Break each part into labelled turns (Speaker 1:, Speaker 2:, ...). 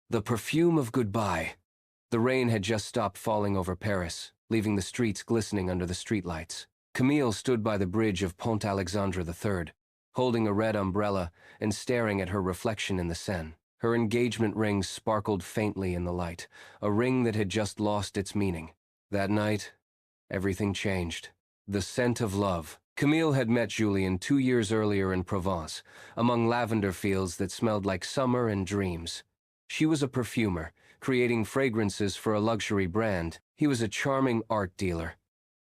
Speaker 1: The perfume of goodbye. The rain had just stopped falling over Paris, leaving the streets glistening under the streetlights. Camille stood by the bridge of Pont Alexandre III, holding a red umbrella and staring at her reflection in the Seine. Her engagement ring sparkled faintly in the light, a ring that had just lost its meaning. That night, everything changed. The scent of love. Camille had met Julien 2 years earlier in Provence, among lavender fields that smelled like summer and dreams. She was a perfumer, creating fragrances for a luxury brand. He was a charming art dealer,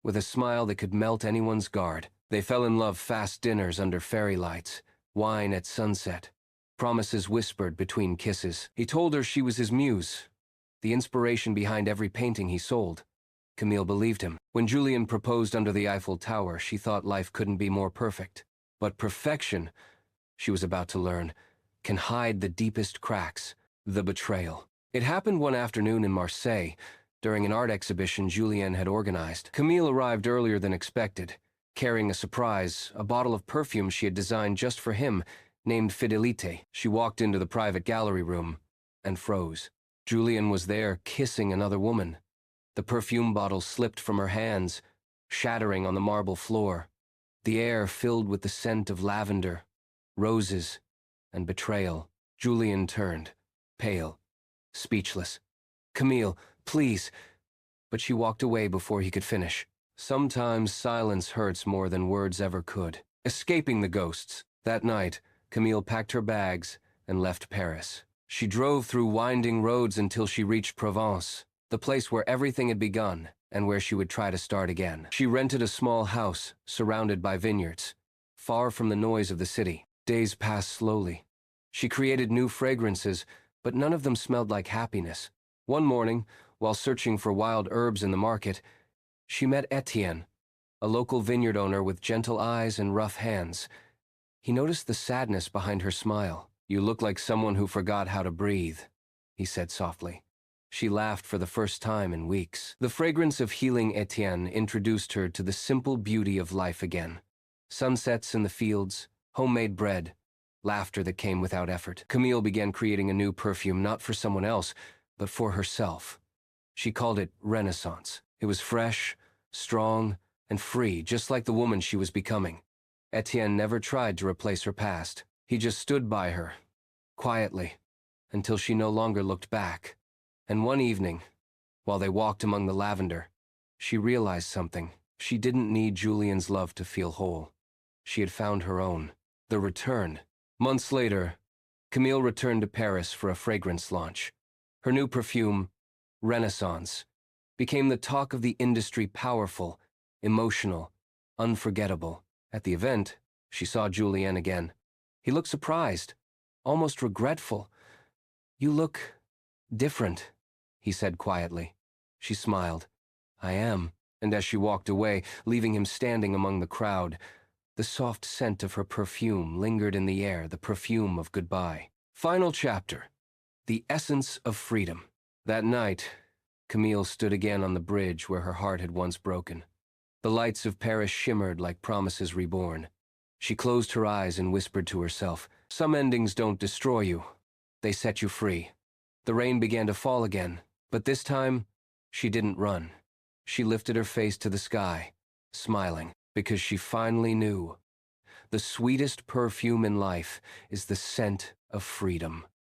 Speaker 1: with a smile that could melt anyone's guard. They fell in love fast dinners under fairy lights, wine at sunset, promises whispered between kisses. He told her she was his muse, the inspiration behind every painting he sold. Camille believed him. When Julien proposed under the Eiffel Tower, she thought life couldn't be more perfect. But perfection, she was about to learn, can hide the deepest cracks. The betrayal. It happened one afternoon in Marseille, during an art exhibition Julien had organized. Camille arrived earlier than expected, carrying a surprise, a bottle of perfume she had designed just for him, named Fidelité. She walked into the private gallery room and froze. Julien was there, kissing another woman. The perfume bottle slipped from her hands, shattering on the marble floor. The air filled with the scent of lavender, roses, and betrayal. Julien turned, pale, speechless. "Camille, please." But she walked away before he could finish. Sometimes silence hurts more than words ever could. Escaping the ghosts. That night, Camille packed her bags and left Paris. She drove through winding roads until she reached Provence, the place where everything had begun and where she would try to start again. She rented a small house surrounded by vineyards, far from the noise of the city. Days passed slowly. She created new fragrances, but none of them smelled like happiness. One morning, while searching for wild herbs in the market, she met Etienne, a local vineyard owner with gentle eyes and rough hands. He noticed the sadness behind her smile. "You look like someone who forgot how to breathe," he said softly. She laughed for the first time in weeks. The fragrance of healing Etienne introduced her to the simple beauty of life again. Sunsets in the fields, homemade bread, laughter that came without effort. Camille began creating a new perfume, not for someone else, but for herself. She called it Renaissance. It was fresh, strong, and free, just like the woman she was becoming. Etienne never tried to replace her past. He just stood by her, quietly, until she no longer looked back. And one evening, while they walked among the lavender, she realized something. She didn't need Julien's love to feel whole. She had found her own. The return. Months later, Camille returned to Paris for a fragrance launch. Her new perfume, Renaissance, became the talk of the industry, powerful, emotional, unforgettable. At the event, she saw Julien again. He looked surprised, almost regretful. "You look different," he said quietly. She smiled. "I am." And as she walked away, leaving him standing among the crowd, the soft scent of her perfume lingered in the air, the perfume of goodbye. Final chapter. The essence of freedom. That night, Camille stood again on the bridge where her heart had once broken. The lights of Paris shimmered like promises reborn. She closed her eyes and whispered to herself, "Some endings don't destroy you. They set you free." The rain began to fall again, but this time, she didn't run. She lifted her face to the sky, smiling, because she finally knew. The sweetest perfume in life is the scent of freedom.